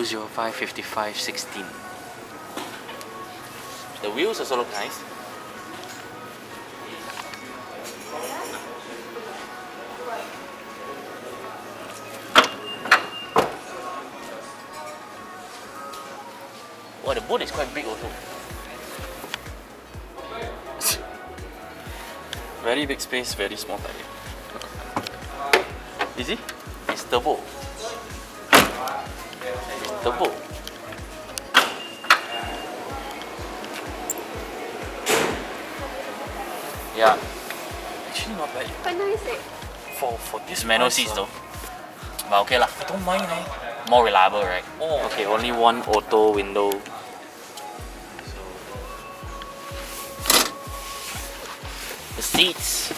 205 55 16. The wheels also look nice. Oh, the boot is quite big also. Very big space, very small tire. You see? It's turbo. It's turbo. Yeah. Actually not bad. Quite nice eh? For this manual seats though. But okay lah. I don't mind eh. More reliable, right? Oh. Okay, only one auto window. The seats.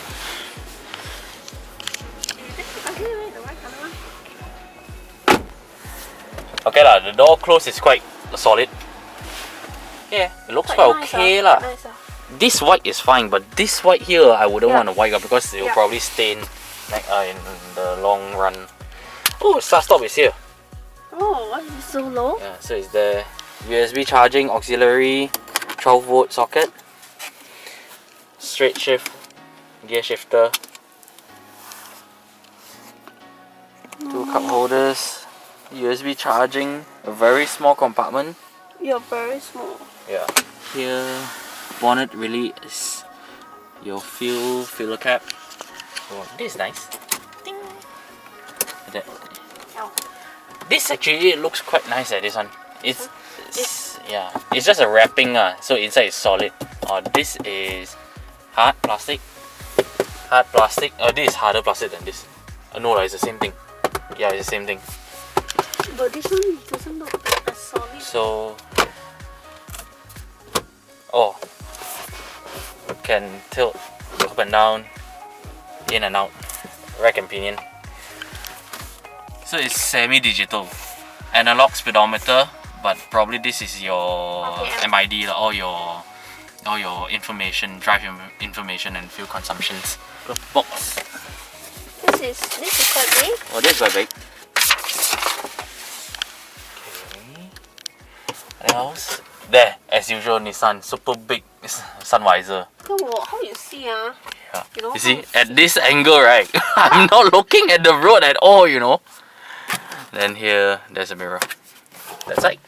Okay lah, the door close is quite solid. Yeah, it looks quite okay lah. Nice, This white is fine, but this white here I wouldn't want to white up because it will probably stain like in the long run. Oh, start stop is here. Oh, why is it so low? Yeah, so it's there. USB charging, auxiliary, 12 volt socket, straight shift, gear shifter, two cup holders, USB charging, a very small compartment. You're very small. Yeah. Here, bonnet release, your fuel filler cap. Oh, this is nice. Ding. Like that. This actually looks quite nice. This one. It's yeah. It's just a wrapping so inside is solid. This is hard plastic. Hard plastic. This is harder plastic than this. No, it's the same thing. Yeah, it's the same thing. But this one doesn't look as solid. So, can tilt up and down, in and out, rack and pinion. So it's semi-digital, analog speedometer, but probably this is your MID, all your information, drive information and fuel consumptions. The box. This is quite big. Oh, this is quite big. Okay. What else? There, as usual, Nissan super big sun visor. How you see Yeah. You see, at this angle, right? I'm not looking at the road at all, you know. Then here, there's a mirror. That side,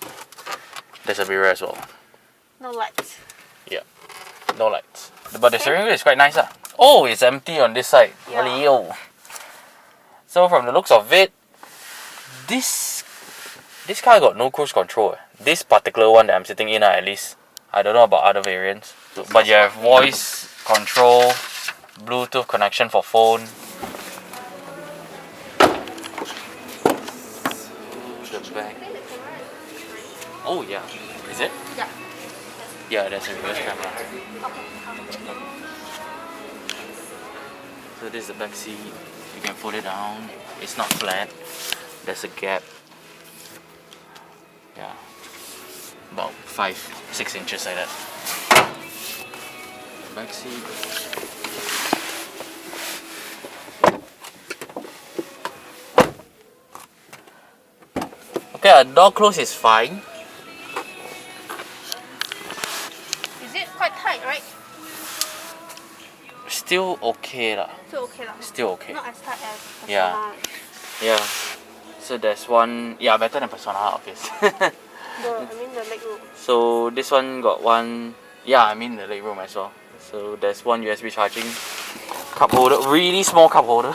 there's a mirror as well. No lights. Yeah, no lights. But the steering wheel is quite nice. Oh, it's empty on this side. Yeah. So from the looks of it, this car got no cruise control. This particular one that I'm sitting in, at least. I don't know about other variants. But you have voice control, Bluetooth connection for phone. The back. Oh yeah, is it? Yeah. Yeah, that's a reverse camera. So this is the back seat. You can fold it down. It's not flat. There's a gap. Yeah, about 5-6 inches like that. Back seat. Okay, door close is fine. Is it quite tight, right? Still okay lah. Still okay lah. Still okay. Not as tight as Persona. Yeah. So there's one, better than Persona, obviously. I mean the leg room. So this one got one, the leg room as well. So there's one USB charging cup holder, really small cup holder.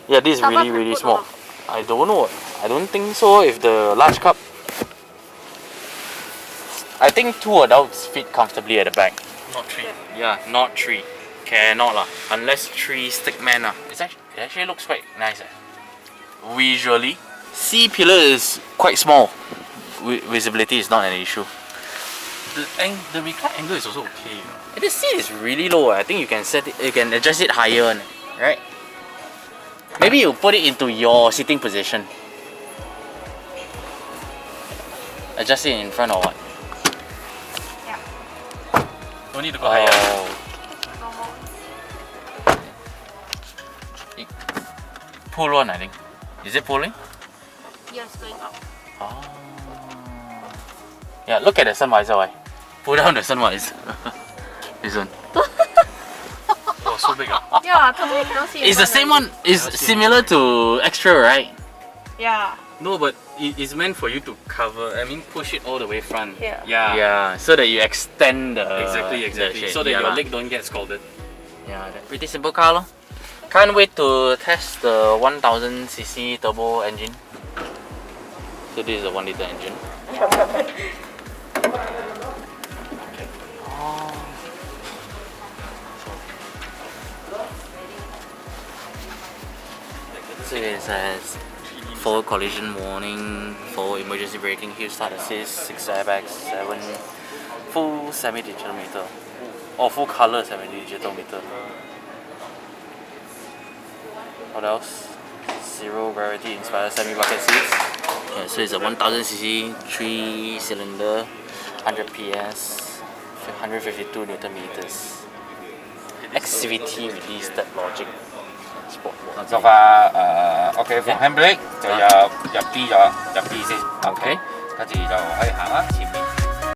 Yeah, this is really small. I don't know. I don't think so. If the large cup, I think 2 adults fit comfortably at the back. Not 3. Yeah, not 3. Cannot lah. Unless 3 stickman lah. It actually looks quite nice. Visually, C pillar is quite small. Visibility is not an issue. The recline angle is also okay. The seat is really low. I think you can set it. You can adjust it higher, right? Maybe you put it into your sitting position. Adjust it in front or what? Yeah. Don't need to go higher. Pull on, I think. Is it pulling? Yes, going up. Oh. Yeah, look at the sun visor. Why? Pull down the sun visor. This one. Oh, so big. Yeah, totally cannot see. It's the same one. It's similar to Extra, right? Yeah. No, but it's meant for you to cover. I mean, push it all the way front. Yeah. Yeah, so that you extend the Exactly. the shape. So that Yeah your lah. leg don't get scalded. Yeah, that's pretty simple car lor. Can't wait to test the 1000cc turbo engine. So this is a 1 liter engine. So it says forward collision warning, forward emergency braking, hill start assist, 6 airbags, 7 full semi-digital meter, or full color semi-digital meter. What else? Zero gravity inspired semi-bucket seats. Yeah, so it's a 1000cc, 3-cylinder, 100 PS, 152 Newton meters. XCVT released that logic. Sport mode. 做翻OK 放 handbrake 就入 B 咗，入 B 先 OK，跟住就可以行啦前面。